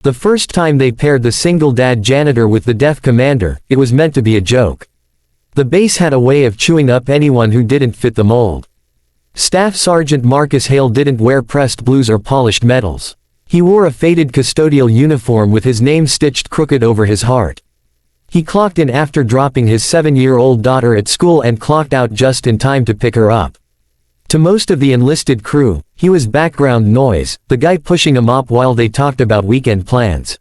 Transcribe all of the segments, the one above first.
The first time they paired the single dad janitor with the deaf commander, it was meant to be a joke. The base had a way of chewing up anyone who didn't fit the mold. Staff Sergeant Marcus Hale didn't wear pressed blues or polished metals. He wore a faded custodial uniform with his name stitched crooked over his heart. He clocked in after dropping his 7-year-old daughter at school and clocked out just in time to pick her up. To most of the enlisted crew, he was background noise, the guy pushing a mop while they talked about weekend plans.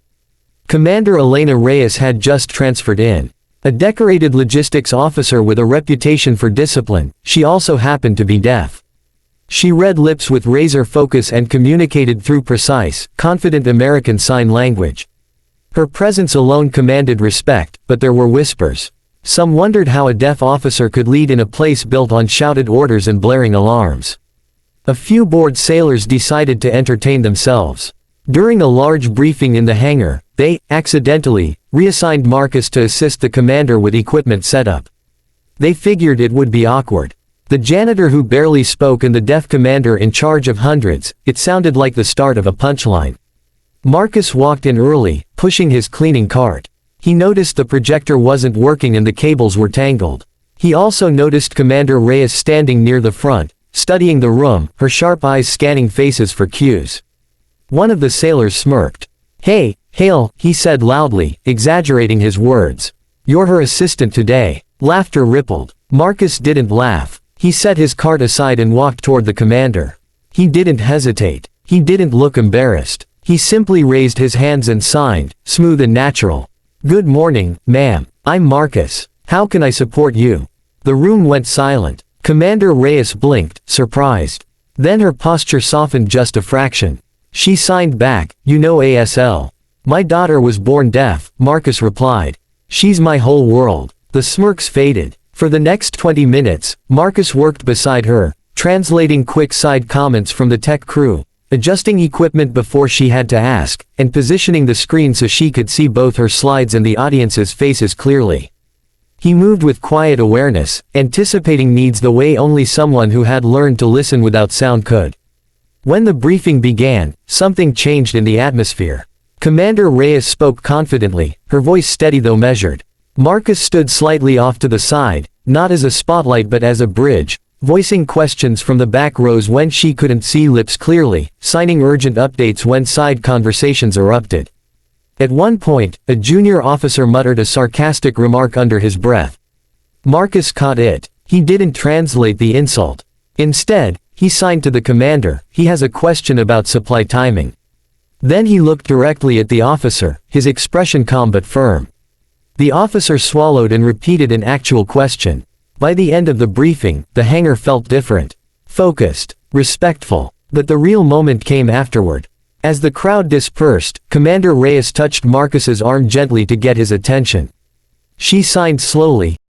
Commander Elena Reyes had just transferred in. A decorated logistics officer with a reputation for discipline, she also happened to be deaf. She read lips with razor focus and communicated through precise, confident American Sign Language. Her presence alone commanded respect, but there were whispers. Some wondered how a deaf officer could lead in a place built on shouted orders and blaring alarms. A few bored sailors decided to entertain themselves. During a large briefing in the hangar, they, accidentally, reassigned Marcus to assist the commander with equipment setup. They figured it would be awkward. The janitor who barely spoke and the deaf commander in charge of hundreds, it sounded like the start of a punchline. Marcus walked in early, pushing his cleaning cart. He noticed the projector wasn't working and the cables were tangled. He also noticed Commander Reyes standing near the front, studying the room, her sharp eyes scanning faces for cues. One of the sailors smirked. "Hey, Hale," he said loudly, exaggerating his words. "You're her assistant today." Laughter rippled. Marcus didn't laugh. He set his cart aside and walked toward the commander. He didn't hesitate. He didn't look embarrassed. He simply raised his hands and signed, smooth and natural. "Good morning, ma'am. I'm Marcus. How can I support you?" The room went silent. Commander Reyes blinked, surprised. Then her posture softened just a fraction. She signed back, "You know ASL. My daughter was born deaf," Marcus replied. "She's my whole world." The smirks faded. For the next 20 minutes, Marcus worked beside her, translating quick side comments from the tech crew, adjusting equipment before she had to ask, and positioning the screen so she could see both her slides and the audience's faces clearly. He moved with quiet awareness, anticipating needs the way only someone who had learned to listen without sound could. When the briefing began, something changed in the atmosphere. Commander Reyes spoke confidently, her voice steady though measured. Marcus stood slightly off to the side, not as a spotlight but as a bridge, voicing questions from the back rows when she couldn't see lips clearly, signing urgent updates when side conversations erupted. At one point, a junior officer muttered a sarcastic remark under his breath. Marcus caught it. He didn't translate the insult. Instead, he signed to the commander, "He has a question about supply timing." Then he looked directly at the officer, his expression calm but firm. The officer swallowed and repeated an actual question. By the end of the briefing, the hangar felt different. Focused. Respectful. But the real moment came afterward. As the crowd dispersed, Commander Reyes touched Marcus's arm gently to get his attention. She signed slowly,